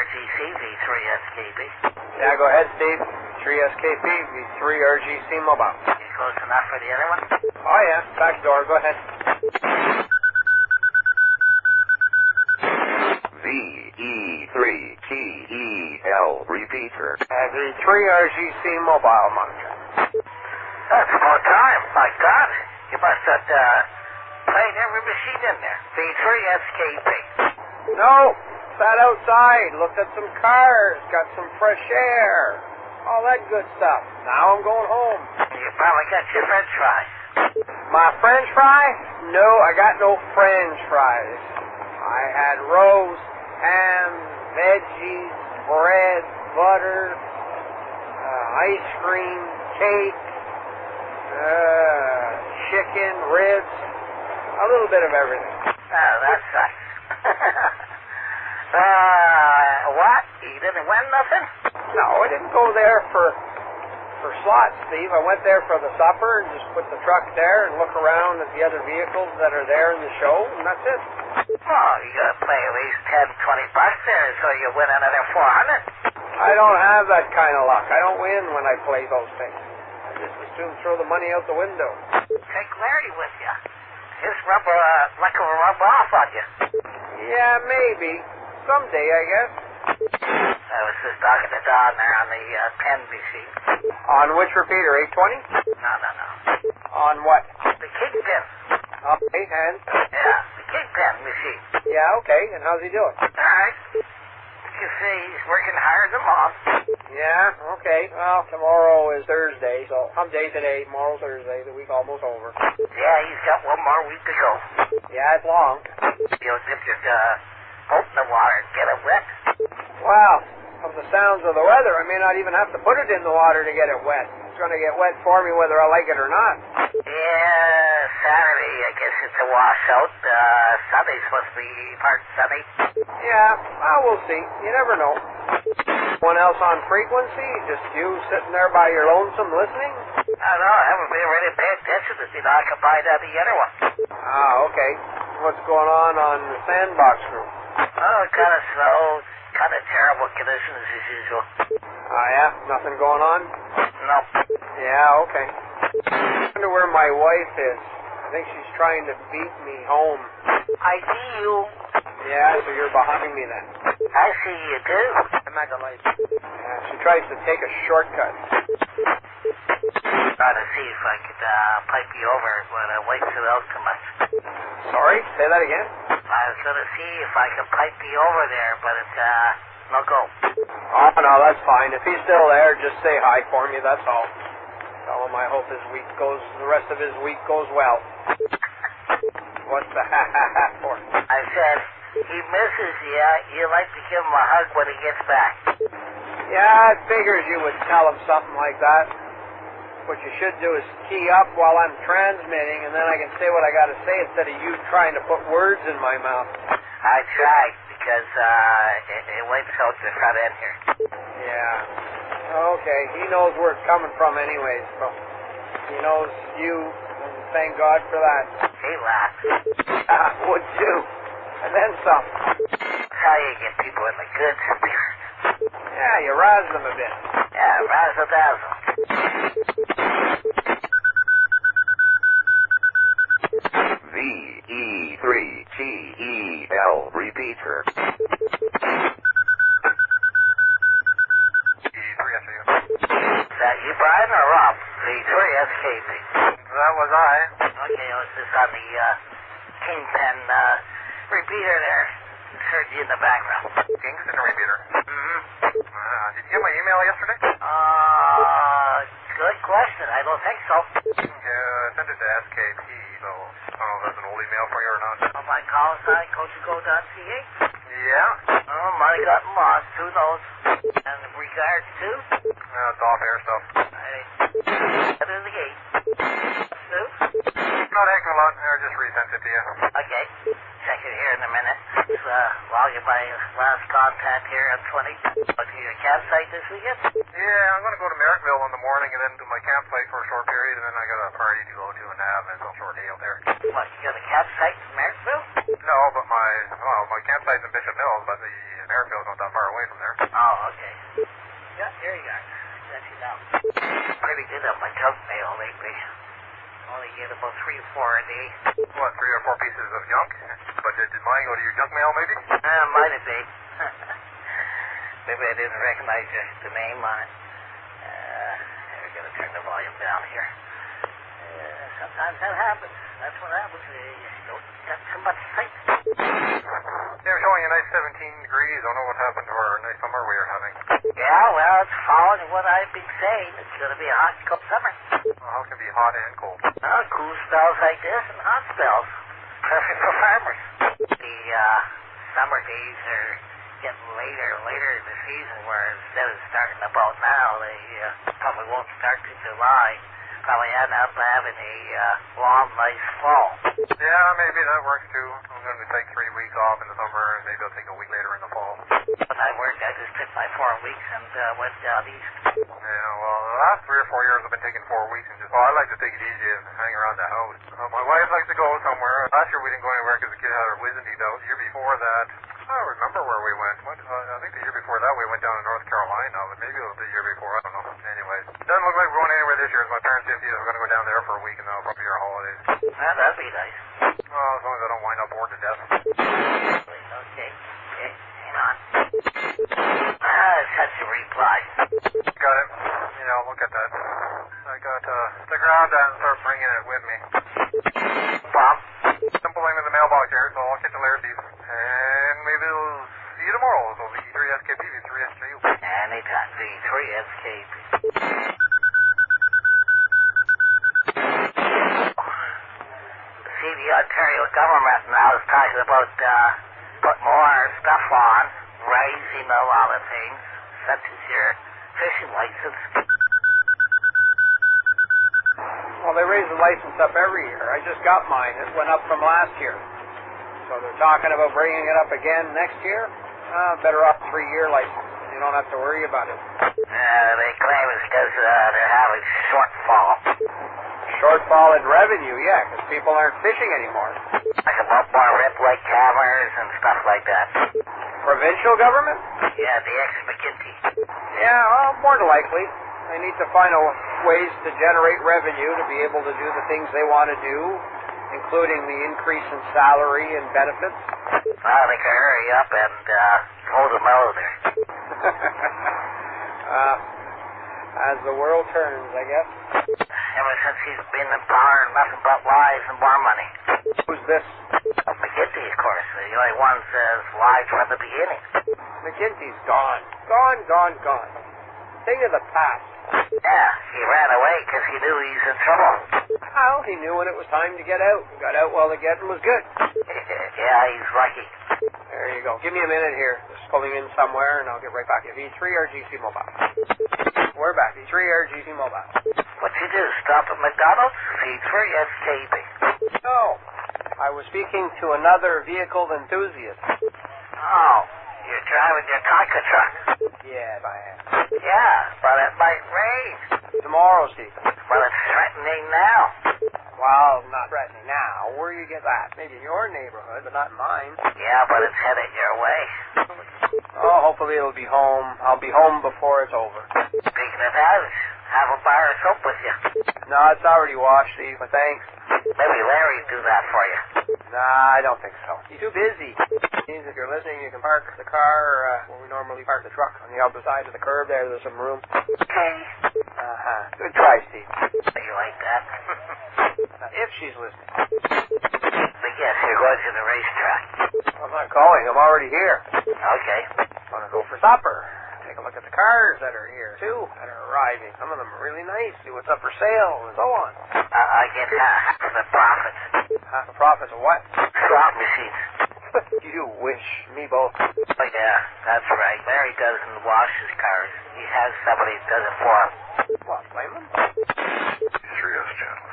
RGC V3SKP. Yeah, go ahead, Steve. 3SKP, V3RGC mobile. You close enough for the other one? Oh, yeah. Back door. Go ahead. VE3TEL Repeater. V3RGC mobile monitor. That's more time. My God. You must have played every machine in there. V3SKP. No. Sat outside. Looked at some cars. Got some fresh air. All that good stuff. Now I'm going home. You probably got your french fries. My french fry? No, I got no french fries. I had roast, ham, veggies, bread, butter, ice cream, cake, chicken, ribs, a little bit of everything. Oh, that sucks. What? You didn't win nothing? No, I didn't go there for slots, Steve. I went there for the supper and just put the truck there and look around at the other vehicles that are there in the show, and that's it. Oh, you gotta play at least 10, 20 bucks there so you win another 400. I don't have that kind of luck. I don't win when I play those things. I just as soon throw the money out the window. Take Larry with you. His rubber, like will rub off on you. Yeah, maybe. Someday, I guess. I was just talking to Don there on the pen machine. On which repeater, 820? No. On what? The Kingpin. Okay, and? Yeah, the Kingpin machine. Yeah, okay, and how's he doing? All right. You see, he's working hard as a moth. Yeah, okay. Well, tomorrow is Thursday, so hump day today, tomorrow's Thursday, the week almost over. Yeah, he's got one more week to go. Yeah, it's long. You'll dip your boat in the water and get it wet. Well, from the sounds of the weather, I may not even have to put it in the water to get it wet. It's going to get wet for me whether I like it or not. Yeah, Saturday, I guess it's a washout. Sunday's supposed to be part sunny. Yeah, well, we'll see. You never know. One else on frequency? Just you sitting there by your lonesome listening? I don't know. I haven't been really paying attention to see if I can find out the other one. Ah, okay. What's going on the sandbox room? Oh, kind of slow. Kind of terrible conditions as usual. Ah, yeah? Nothing going on? No. Yeah, okay. I wonder where my wife is. I think she's trying to beat me home. I see you. Yeah, so you're behind me then. I see you too. I'm not gonna lie. Yeah, she tries to take a shortcut. Trying to see if I could pipe you over when I wait till out too much. Sorry? Say that again? I was going to see if I could pipe you over there, but it's no go. Oh, no, that's fine. If he's still there, just say hi for me, that's all. Tell him I hope the rest of his week goes well. What's the ha-ha-ha for? I said, he misses you. You like to give him a hug when he gets back. Yeah, I figures you would tell him something like that. What you should do is key up while I'm transmitting, and then I can say what I got to say instead of you trying to put words in my mouth. I tried, because it wipes out the front end here. Yeah. Okay, he knows where it's coming from anyways, so he knows you, and thank God for that. He laughed. Would you? And then some. That's how you get people in the good spirits. Yeah, you razz them a bit. Yeah, razzle-dazzle. VE3TEL Repeater. Is that you, Brian, or Rob? V3SKP. That was I. Okay, I was just on the Kingpin repeater there. Heard you in the background. Kingston repeater. Mm-hmm. Did you get my email yesterday? Good question. I don't think so. Yeah, I sent it to SKP, so I don't know if that's an old email for you or not. On my call sign, coachago.ca. Yeah? Oh, might have gotten lost. Who knows? And in regards to? It's off-air stuff. Hey, get in the gate. Sue? Not a heck of a lot. I just resent it to you. Okay. Check it here in a minute. While you're my last contact here at 20. Go to your campsite this weekend? Yeah, I'm going to go to Merrickville in the morning and then do my campsite for a short period, and then I got a party to go to and have a short day out there. What, you got a campsite in Marysville? No, but my campsite's in Bishop Mills, but the Merrickville's not that far away from there. Oh, okay. Yeah, here you are. Let you know. Pretty good on my junk mail lately. Only get about 3 or 4 a day. What, 3 or 4 pieces of junk? But did mine go to your junk mail, maybe? Might have been. Maybe I didn't recognize the name on it. We're going to turn the volume down here. Sometimes that happens. That's what happens. You don't get too much sight. They're showing a nice 17 degrees. I don't know what happened to our nice summer we were having. Yeah, well, it's following what I've been saying. It's going to be a hot, cold summer. Well, how can it be hot and cold? Cool spells like this and hot spells. Perfect for farmers. The summer days are getting later and later in the season, where instead of starting about now, they probably won't start till July. Probably end up having a long, nice fall. Yeah, maybe that works too. I'm going to take 3 weeks off in the summer, and maybe I'll take a week later in the fall. When I worked, I just took my 4 weeks and went down east. Yeah, well, the last 3 or 4 years I've been taking 4 weeks, and I like to take it easy and hang around the house. My wife likes to go somewhere. Last year we didn't go anywhere because the kid had her wisdom teeth out. The year before that, I don't remember where we went. I think the year before that we went down to North Carolina, but maybe it was the year before. I don't know. Anyways, doesn't look like we're going anywhere this year. My parents said we're going to go down there for a week, and then probably our holidays. That'd be nice. Well, as long as I don't wind up bored to death. Okay. Hang on. Such a reply. Got it. Yeah, I'll look at that. I got to stick around and start bringing it with me. Bob? Simple thing in the mailbox here, so I'll catch you later, Steve. And maybe we'll see you tomorrow. So VE3SKP, VE3SJU. Anytime. VE3SKP. See, the Ontario government now is talking about putting more stuff on, raising a lot of things, such as your fishing license. Well, they raise the license up every year. I just got mine. It went up from last year. So they're talking about bringing it up again next year. Better off 3-year license. You don't have to worry about it. They claim it's because they're having shortfall. Shortfall in revenue, yeah, because people aren't fishing anymore. Like about more Rip Lake cameras and stuff like that. Provincial government? Yeah, the ex-McKinsey. Yeah, well, more than likely. They need to find ways to generate revenue to be able to do the things they want to do, including the increase in salary and benefits. Well, they can hurry up and hold them out there. As the world turns, I guess. Ever since he's been in power, nothing but lies and more money. Who's this? McKinsey, of course. The only one says lies from the beginning. McKinsey's gone. Gone. Thing of the past. Yeah, he ran away because he knew he's in trouble. Well, he knew when it was time to get out. Got out while the getting was good. Yeah, he's lucky. There you go. Give me a minute here. Just pulling in somewhere, and I'll get right back to V3 RGC Mobile. We're back. V3 RGC Mobile. What'd you do? Stop at McDonald's? VE3SKP. No. I was speaking to another vehicle enthusiast. Oh, you're driving your Tonka truck. Yes, I am. Yeah, but it might rain. Tomorrow, Steve. Well, it's threatening now. Well, not threatening now. Where you get that? Maybe in your neighborhood, but not in mine. Yeah, but it's headed your way. Oh, hopefully it'll be home. I'll be home before it's over. Speaking of that, have a bar of soap with you. No, it's already washed, Steve, but thanks. Maybe Larry do that for you. Nah, I don't think so. He's too busy. Means if you're listening, you can park the car where we normally park the truck. On the other side of the curb there, there's some room. Okay. Good try, Steve. You like that? If she's listening. But yes, you're going to the racetrack. I'm not going. I'm already here. Okay. Want to go for supper. Take a look at the cars that are here, too, that are arriving. Some of them are really nice. See what's up for sale and so on. I get half of the profits. Half the profits of what? Slot machines. You wish. Me both. Oh, yeah, that's right. Larry doesn't wash his cars. He has somebody that does it for him. What, blame him? 3S channel.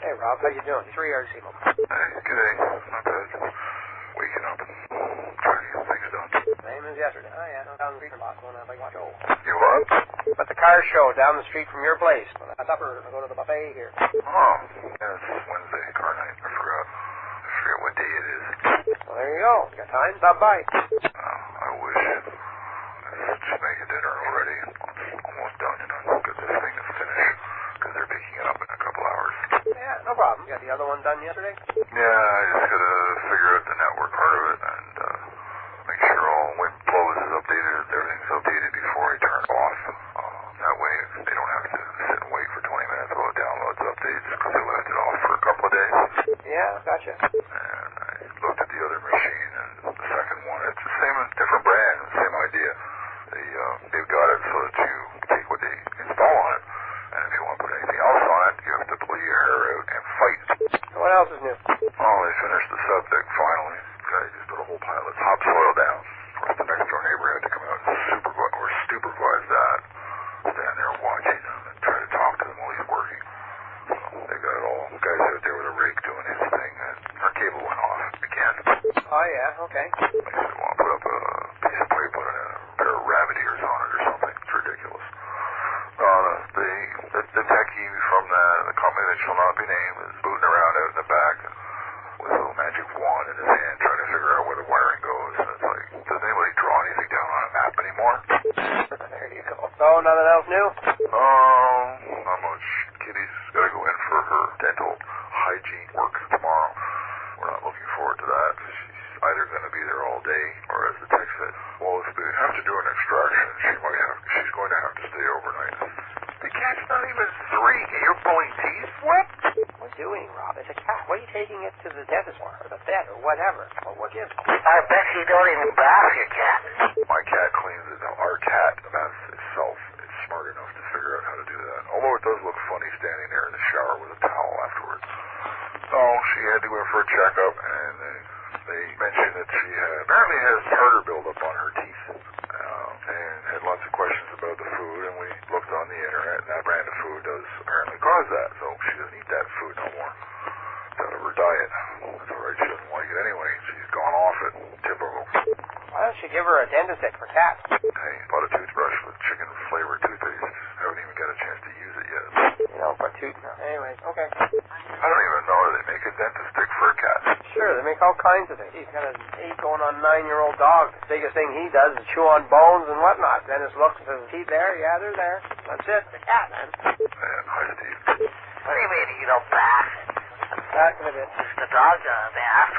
Hey, Rob, how you doing? 3RC Mobile. Hey, g'day. Not bad. Waking up. Trying to get things done. Same as yesterday. Oh, yeah. Down the street from Boston and I watch show. You what? But the car show down the street from your place. When I supper, I go to the buffet here. Oh, yeah, it's Wednesday, car night. I forgot what day it is. Well, there you go. You got time? Stop by. I will. just making dinner already. It's almost done, you know. Got this thing to finish because they're picking it up in a couple hours. Yeah, no problem. You got the other one done yesterday? Yeah, I just gotta figure out the network part of it and make sure all wind flows is updated, everything's updated before I turn it off. That way they don't have to sit and wait for 20 minutes while it downloads updates because I left it off for a couple of days. Yeah, gotcha. And I looked at the other machine and the second one, it's the same, different brand, same idea. They've got it so that you take what they install on it, and if you want to put anything else on it, you have to pull your hair out and fight. What else is new? Oh, they finished the septic finally. Guy just put a whole pile of topsoil down. Of course, the next door neighbor had to come out and supervise that. Stand there watching him and try to talk to him while he's working. So they got it all. The guy's out there with a rake doing his thing, and our cable went off again. Oh, yeah, okay. They said, well, put up a piece of pipe on it and a pair of rabbit ears on it or something. It's ridiculous. The techie from the company that shall not be named is booting around out in the back with a little magic wand in his hand trying to figure out where the wiring goes. And it's like, does anybody draw anything down on a map anymore? There you go. So, nothing else new? Not much. Kitty's got to go in for her dental hygiene work tomorrow. We're not looking forward to that because she's either going to be there all day or, as the text said, well, if they have to do an extraction, she's going to have to stay overnight. The cat's not even 3. Get your pulling teeth? What? What are you doing, Rob? It's a cat. What are you taking it to the dentist for? Or the vet or whatever? Well, what gives? I bet you don't even bath your cat. My cat cleans it. Our cat baths itself. It's smart enough to figure out how to do that. Although it does look funny standing there in the shower with a towel afterwards. So she had to go in for a checkup, and they mentioned that she apparently has tartar buildup on her teeth, and had lots of questions about the food, and we looked on the internet, and that brand of food does apparently cause that, so she doesn't eat that food no more. It's out of her diet. That's alright, she doesn't like it anyway. She's gone off it. Typical. Why don't you give her a dentist stick for cats? Hey, bought a toothbrush with chicken-flavored toothpaste. Haven't even got a chance to use it yet. You know, for tooth. Anyways, okay. I don't even know that they make a dentist stick for a cat. Sure, they make all kinds of things. He's got an 8 going on 9-year-old dog. The biggest thing he does is chew on bones and whatnot. Dentist looks and says, teeth there? Yeah, they're there. That's it. The cat, man. Man, hi, Steve. What do you mean you don't bath? Exactly it. Is the dog gonna bath?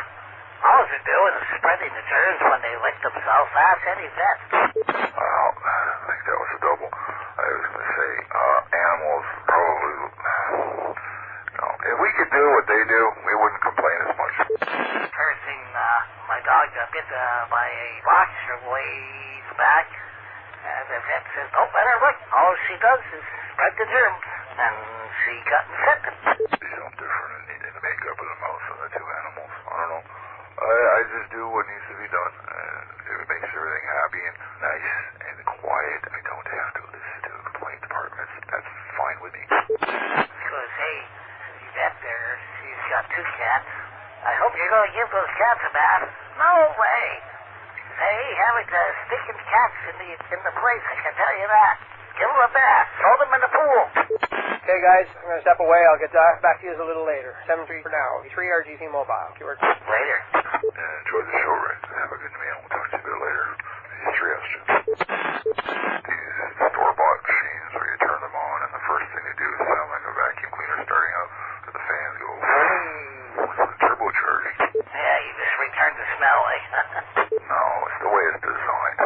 All they're doing is spreading the germs when they lick themselves. Ask any vet. Well, I think that was a double. I was going to say, animals probably, if we could do what they do, we wouldn't complain as much. First thing, my dog got bit by a boxer ways back. The vet says, don't let her look. All she does is spread the germs. And she got infected. There's something different in the makeup of the mouth of the two animals. I don't know. I just do what needs to be done. If it makes everything happy and nice and quiet, I don't have to listen to the complaint department. That's fine with me. Because, hey, you vet there, she's got 2 cats. I hope you're going to give those cats a bath. No way. Hey, having stinking cats in the place, I can tell you that. Give them a bath. Throw them in the pool. Okay, guys, I'm going to step away. I'll get back to you a little later. 7-3 for now. VE3 RGC Mobile. Keyword. Later. Enjoy the show, Ray. Have a good meal. We'll talk to you a bit later. These 3 estrogens. These store-bought machines where you turn them on, and the first thing they do is sound like a vacuum cleaner starting up, because the fans go, turbocharged. Yeah, you just returned the smell, eh? No, it's the way it's designed.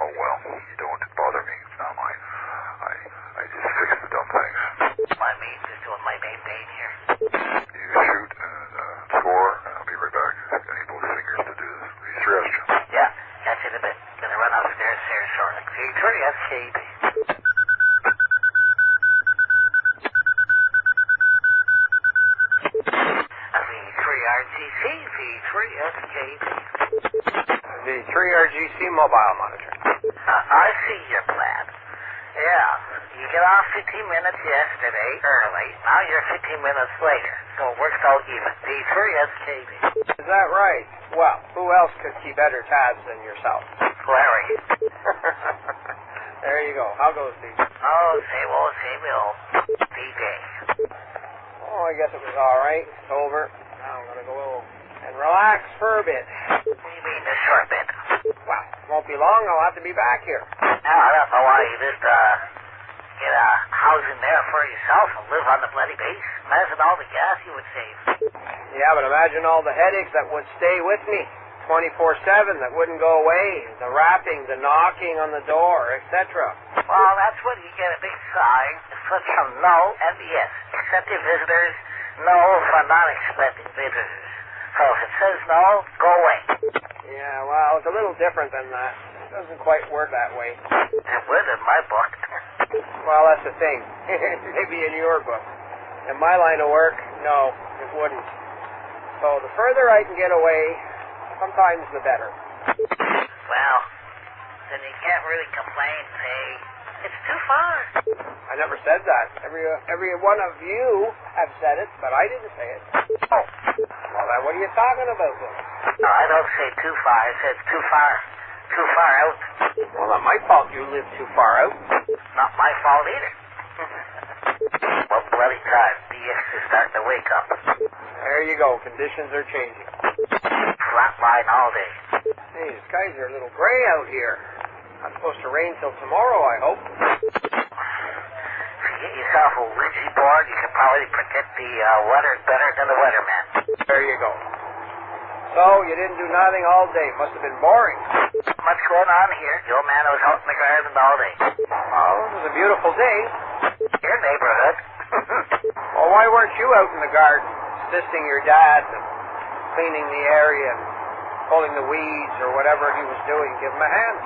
Oh, well, you don't bother me. It's not mine. I just fix the dumb things. My mate's just doing my main pain here. You shoot and score, and I'll be right back. I need both fingers to do this. These 3 estrogens. Yeah, catch you in a bit. Gonna run upstairs here shortly. VE3 SKB. VE3 RGC, VE3 SKB. VE3 RGC Mobile Monitor. I see your plan. Yeah, you get off 15 minutes yesterday early. Now you're 15 minutes later. So it works out even. VE3 SKB. Is that right? Well, who else could keep better tabs than yourself? Larry. There you go. How goes, Steve? Oh, same old, same old. D-Day. Oh, I guess it was all right. It's over. Now I'm going to go and relax for a bit. What do you mean, the short bit? Well, won't be long. I'll have to be back here. Now, I don't know why you just, get a house in there for yourself and live on the bloody base. Imagine all the gas you would save. Yeah, but imagine all the headaches that would stay with me 24/7 that wouldn't go away. The rapping, the knocking on the door, etc. Well, that's when you get a big sign. It puts some no and yes. Accepted visitors, no for non-expected visitors. So if it says no, go away. Yeah, well, it's a little different than that. It doesn't quite work that way. It would in my book. Well, that's the thing. Maybe in your book. In my line of work, no, it wouldn't. So the further I can get away, sometimes the better. Well, then you can't really complain, say, it's too far. I never said that. Every one of you have said it, but I didn't say it. Oh. Well, then what are you talking about then? No, I don't say too far. I said too far. Too far out. Well, not my fault you live too far out. Not my fault either. What bloody time? The X is starting to wake up. There you go. Conditions are changing. Flat line all day. Hey, the skies are a little gray out here. Not supposed to rain till tomorrow, I hope. If you get yourself a Ouija board, you can probably predict the weather better than the weatherman. There you go. So, you didn't do nothing all day. Must have been boring. Much going on here. The old man was out in the garden all day. Well, it was a beautiful day. Your neighborhood. Well, why weren't you out in the garden, assisting your dad and cleaning the area and pulling the weeds or whatever he was doing? Give him a hand.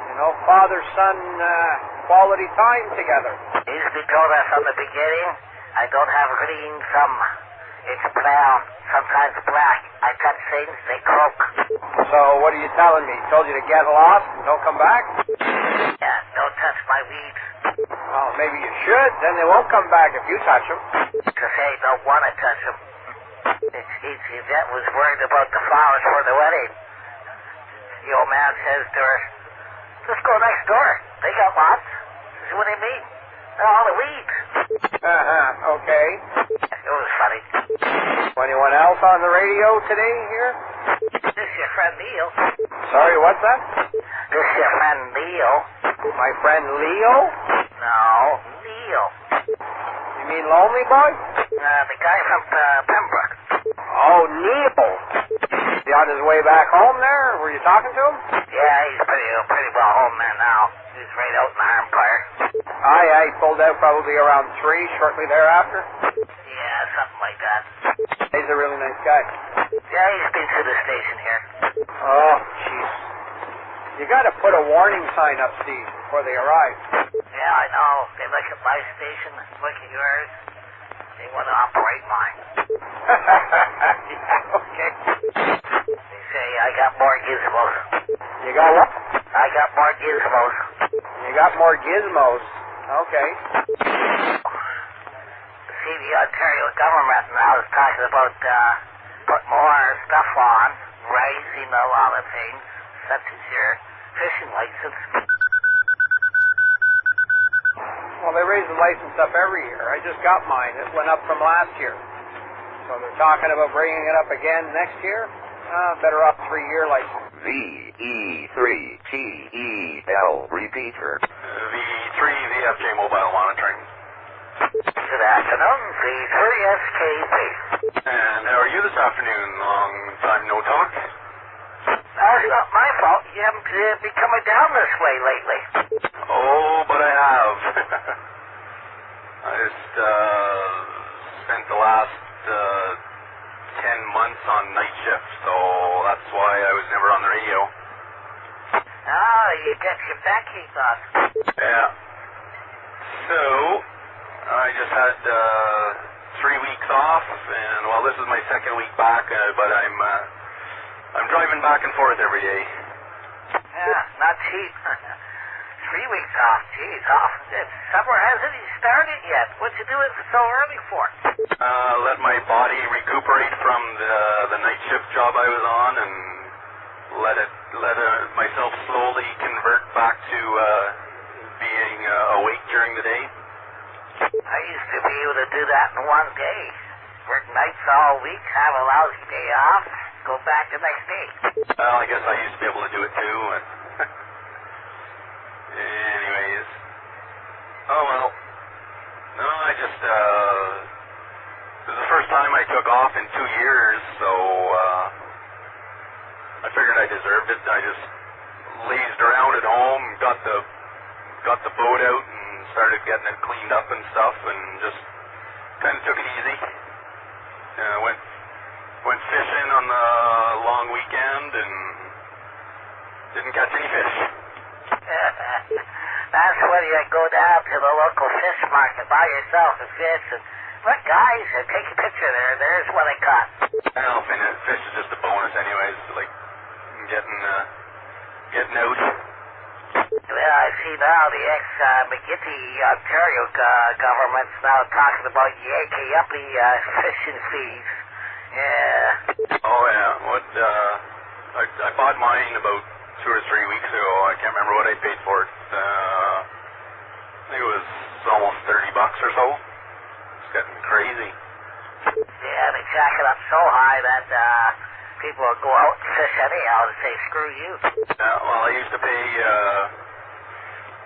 You know, father-son quality time together. Used to told us from the beginning, I don't have green thumb. It's brown, sometimes black. I touch things, they croak. So, what are you telling me? Told you to get lost and don't come back? Yeah, don't touch my weeds. Well, maybe you should. Then they won't come back if you touch them. Because they don't want to touch them. That was worried about the flowers for the wedding. The old man says to her, just go next door. They got lots. She says, what do you mean? They're all the weeds. Okay. It was funny. Anyone else on the radio today here? This is your friend Neil. Sorry, what's that? This is your friend Neil. My friend Leo? No, Neil. You mean Lonely Boy? The guy from Pembroke. Oh, Neil. Is he on his way back home there? Were you talking to him? Yeah, he's pretty well home there now. He's right out in the Armpire. Aye, he pulled out probably around 3 shortly thereafter. Yeah, something like that. He's a really nice guy. Yeah, he's been to the station here. Oh, jeez. You gotta put a warning sign up, Steve, before they arrive. Yeah, I know. They look at my station, look at yours. They want to operate mine. Yeah, okay. They say I got more gizmos. You got what? I got more gizmos. You got more gizmos. Okay. See, the Ontario government now is talking about putting more stuff on, raising a lot of things, such as your fishing license. Well, they raise the license up every year. I just got mine. It went up from last year. So they're talking about bringing it up again next year. Better off 3-year license. VE3TEL Repeater. VE3VFJ Mobile Monitoring. Good afternoon, VE3SKP. And how are you this afternoon? Long time no talk? It's not my fault. You haven't been coming down this way lately. Oh, but I have. I just spent the last 10 months on night shift, so that's why I was never on the radio. Ah, you got your backache off. Yeah. So, I just had 3 weeks off, and well, this is my second week back, but I'm driving back and forth every day. Yeah, not cheap. 3 weeks off, geez, off. Summer hasn't even started yet. What you doing so early for? Let my body recuperate from the night shift job I was on, and let myself slowly convert back to being awake during the day. I used to be able to do that in one day. Work nights all week, have a lousy day off, go back the next day. Well, I guess I used to be able to do it too. I just lazed around at home, got the boat out and started getting it cleaned up and stuff, and just kind of took it easy. Went fishing on the long weekend and didn't catch any fish. That's when you go down to the local fish market, buy yourself a fish, and look, guys, take a picture there. There's what I caught. Well, fish is just a bonus anyways, like getting out. Well, I see now the ex-McGinty, Ontario government's now talking about yanking up the fishing fees. Yeah. Oh, yeah. I bought mine about 2 or 3 weeks ago. I can't remember what I paid for it. I think it was almost $30 or so. It's getting crazy. Yeah, they jack it up so high that people will go out and fish anyhow and say, screw you. Yeah, well, I used to pay,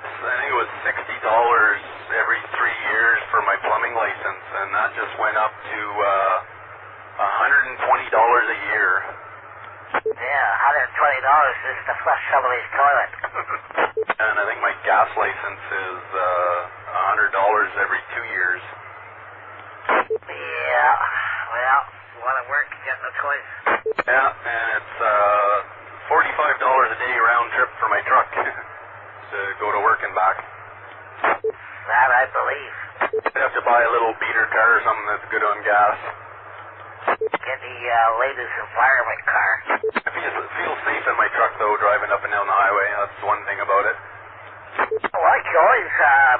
I think it was $60 every 3 years for my plumbing license, and that just went up to $120 a year. Yeah, $120 just to flush somebody's toilet. And I think my gas license is $100 every 2 years. Yeah, well, you want to work, you get no choice. Yeah, and it's $45 a day round trip for my truck to go to work and back. That I believe. I have to buy a little beater car or something that's good on gas. Get the latest environment car. I feel safe in my truck, though, driving up and down the highway. That's one thing about it. Well, you can always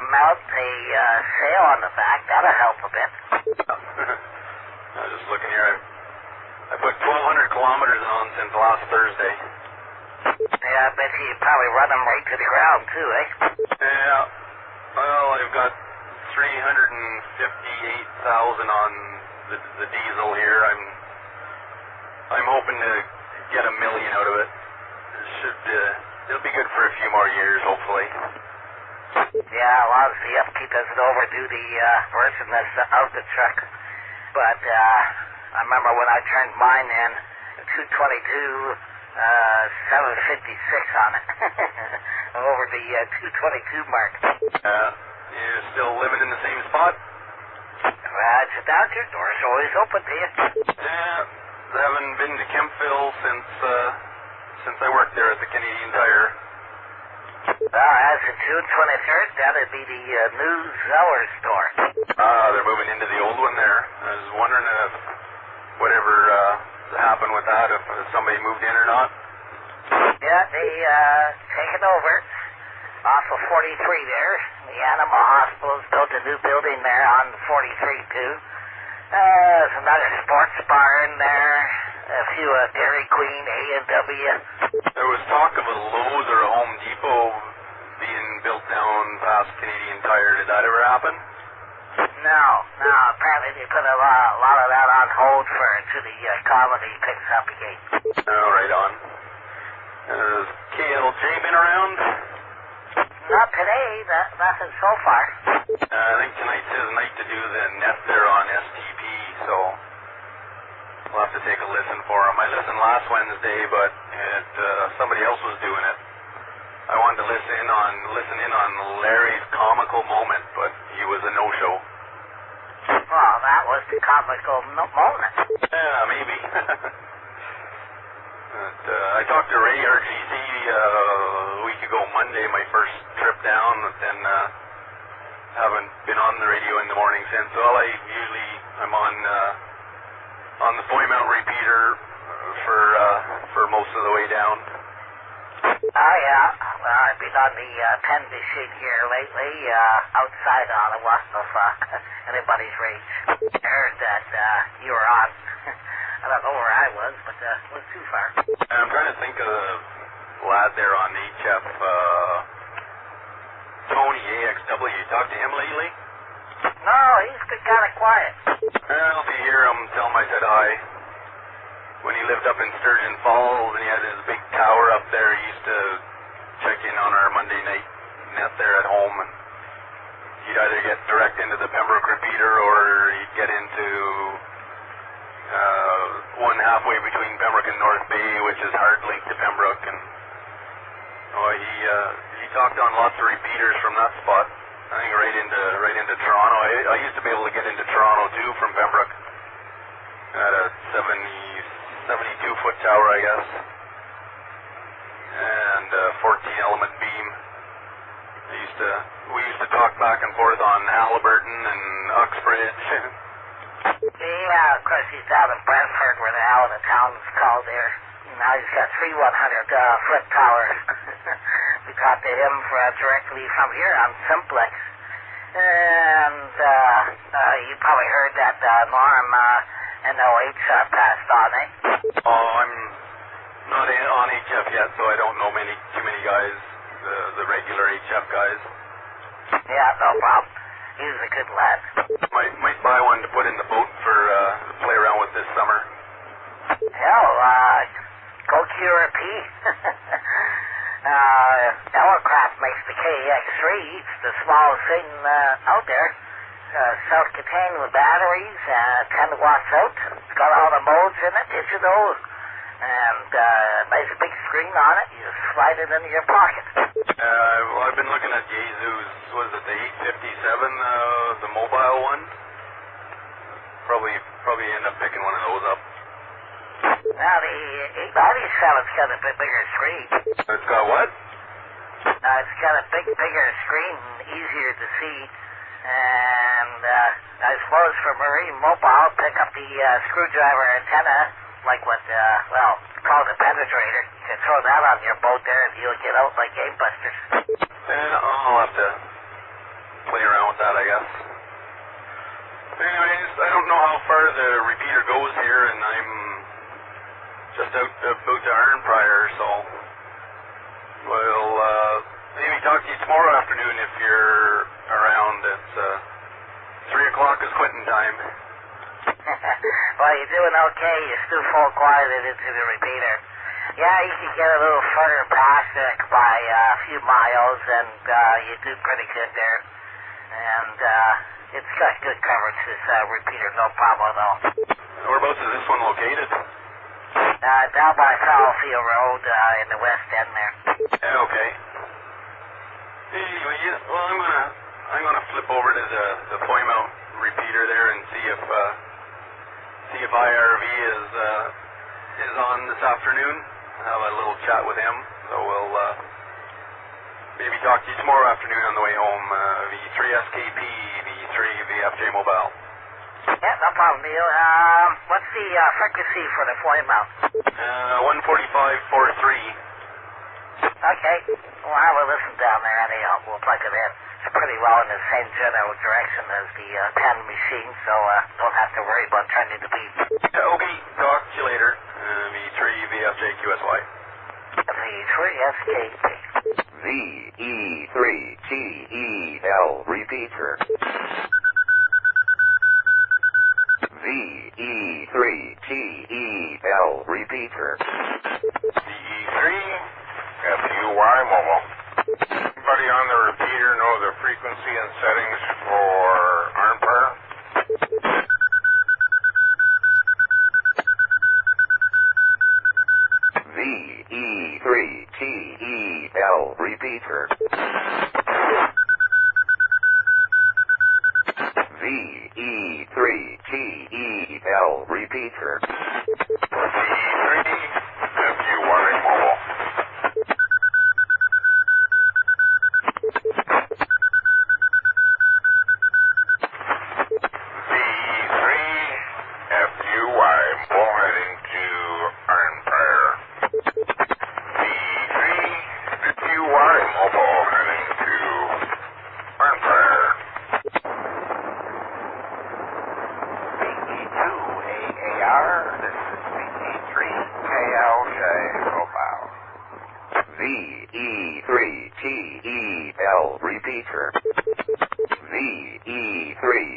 mount a sail on the back. That'll help a bit. I was just looking here. I put 1,200 kilometers on since last Thursday. Yeah, I bet you probably run them right to the ground, too, eh? Yeah. Well, I've got 358,000 on the diesel here. I'm hoping to get $1 million out of it. It'll be good for a few more years, hopefully. Yeah, as long as the upkeep doesn't overdo the worthiness of the truck. But I remember when I turned mine in, 222, 756 on it. Over the 222 mark. You're still living in the same spot? It's down your door's always open to you. Yeah, I haven't been to Kempville since I worked there at the Canadian Tire. Well, as of June 23rd, that'd be the new Zeller store. They're moving into the old one there. I was wondering if whatever happened with that, if somebody moved in or not. Yeah, they taken over off of 43 there. The animal hospital's built a new building there on 43 too. There's another sports bar in there. A few Dairy Queen, A&W. There was talk of a Lowe's or a Home Depot being built down past Canadian Tire. Did that ever happen? No. Apparently they put a lot of that on hold for until the economy picks up again. Oh, right on. Has KLJ been around? Not today. Nothing so far. I think tonight's his night to do the net there on STP, so we'll have to take a listen for him. I listened last Wednesday, but somebody else was doing it. I wanted to listen in on Larry's comical moment, but he was a no-show. Well, that was the comical moment. Yeah, maybe. I talked to Ray RGC a week ago Monday, my first trip down, but then haven't been on the radio in the morning since. Well, I'm on the Foymount repeater for most of the way down. Oh, yeah. Well, I've been on the pen machine here lately, outside Ottawa, if anybody's rage. I heard that you were on. I don't know where I was, but it was too far. I'm trying to think of the lad there on HF, Tony AXW. You talked to him lately? No, he's been kind of quiet. Well, if you hear him, tell him I said hi. When he lived up in Sturgeon Falls and he had his big tower up there, he used to check in on our Monday night net there at home, and he'd either get direct into the Pembroke repeater or he'd get into one halfway between Pembroke and North Bay, which is hard linked to Pembroke, and he talked on lots of repeaters from that spot. I think right into Toronto. I used to be able to get into Toronto too from Pembroke. At a 72-foot tower, I guess, and 14-element beam. We used to talk back and forth on Halliburton and Uxbridge. Yeah, of course he's down in Brentford where the hell of the town's called there. Now he's got 3 100-foot towers. We talked to him directly from here on Simplex. And you probably heard that Norm NOH passed on, eh? Oh, I'm not on HF yet, so I don't know too many guys, the regular HF guys. Yeah, no problem. He was a good lad. Might buy one to put in the boat for to play around with this summer. Hell, go QRP. Ellercraft makes the KX3. It's the smallest thing out there. Self-contained with batteries, 10 watts out. It's got all the modes in it, digital, and nice big screen on it. You just slide it into your pocket. Well, I've been looking at Yaesu's, was it the 857, the mobile one? Probably end up picking one of those up. Now, the 897's got a bit bigger screen. It's got what? It's got a bigger screen, easier to see. And I suppose for marine mobile, pick up the screwdriver antenna, like what, it's called a penetrator. You can throw that on your boat there and you'll get out like gangbusters. And I'll have to play around with that, I guess. Anyways, I don't know how far the repeater goes here, and I'm just about to Arnprior, so we'll maybe talk to you tomorrow afternoon if you're around. It's 3 o'clock is quitting time. Well, you're doing okay. You're still full quieted into the repeater. Yeah, you can get a little further past it by a few miles, and you do pretty good there. And it's got good coverage, this repeater, no problem at all. Whereabouts is this one located? Down by Fallowfield Road in the West End there. Yeah, okay. Anyway, well, I'm gonna flip over to the Plymouth repeater there and see if IRV is on this afternoon. Have a little chat with him. So we'll maybe talk to you tomorrow afternoon on the way home. VE3SKP, VE3 VFJ Mobile. Yeah, no problem, Neil. What's the frequency for the Plymouth? 145.43. Okay. We'll have a listen down there anyhow. We'll plug it in. It's pretty well in the same general direction as the 10 machine, so don't have to worry about turning the beat. Okay, talk to you later. VE3 VFJ QSY. VE3SKP. VE3TEL Repeater. VE3TEL Repeater. VE3 FUY Mobile. Anybody on the repeater know the frequency and settings for Arnprior? VE3TEL Repeater. VE3TEL Repeater. VE3 FUY Mobile. VE3TEL Repeater.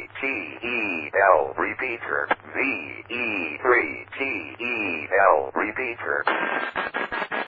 VE3TEL Repeater. VE3TEL Repeater.